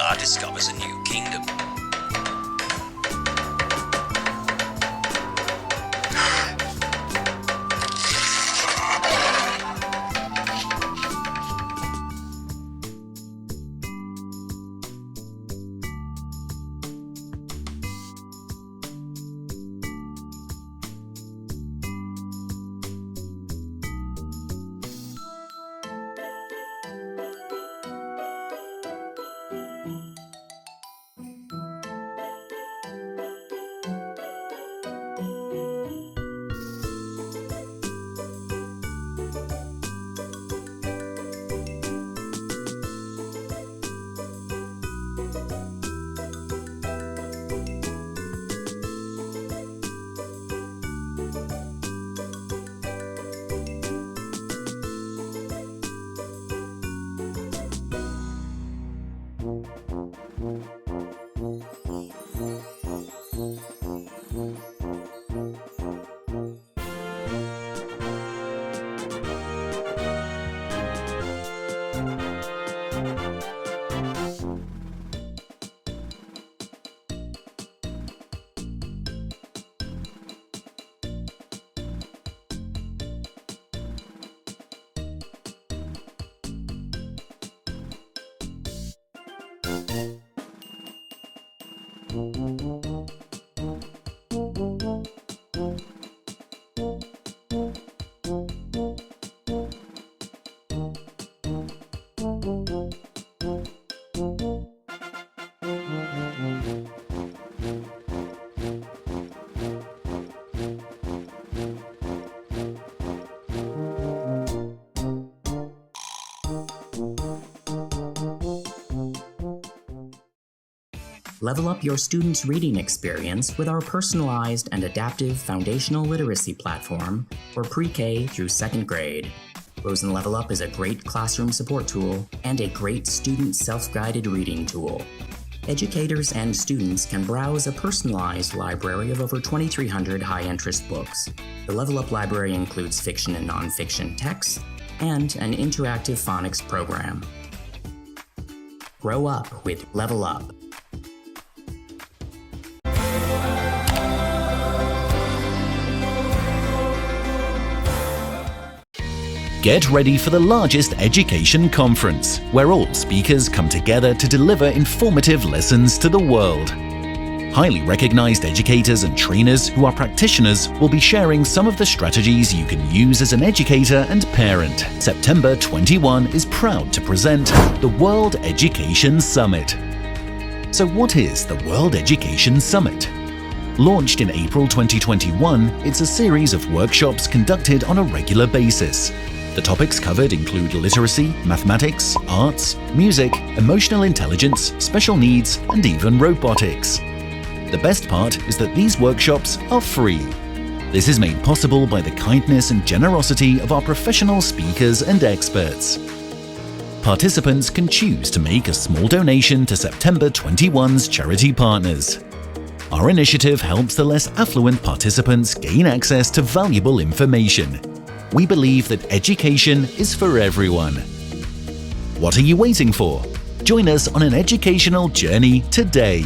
star discovers a new kingdom. Level up your students' reading experience with our personalized and adaptive foundational literacy platform for pre-K through 2nd grade. Rosen Level Up is a great classroom support tool and a great student self-guided reading tool. Educators and students can browse a personalized library of over 2,300 high-interest books. The Level Up library includes fiction and nonfiction texts and an interactive phonics program. Grow up with Level Up. Get ready for the largest education conference, where all speakers come together to deliver informative lessons to the world. Highly recognized educators and trainers who are practitioners will be sharing some of the strategies you can use as an educator and parent. September 21 is proud to present the World Education Summit. So what is the World Education Summit? Launched in April 2021, it's a series of workshops conducted on a regular basis. The topics covered include literacy, mathematics, arts, music, emotional intelligence, special needs, and even robotics. The best part is that these workshops are free. This is made possible by the kindness and generosity of our professional speakers and experts. Participants can choose to make a small donation to September 21's charity partners. Our initiative helps the less affluent participants gain access to valuable information. We believe that education is for everyone. What are you waiting for? Join us on an educational journey today.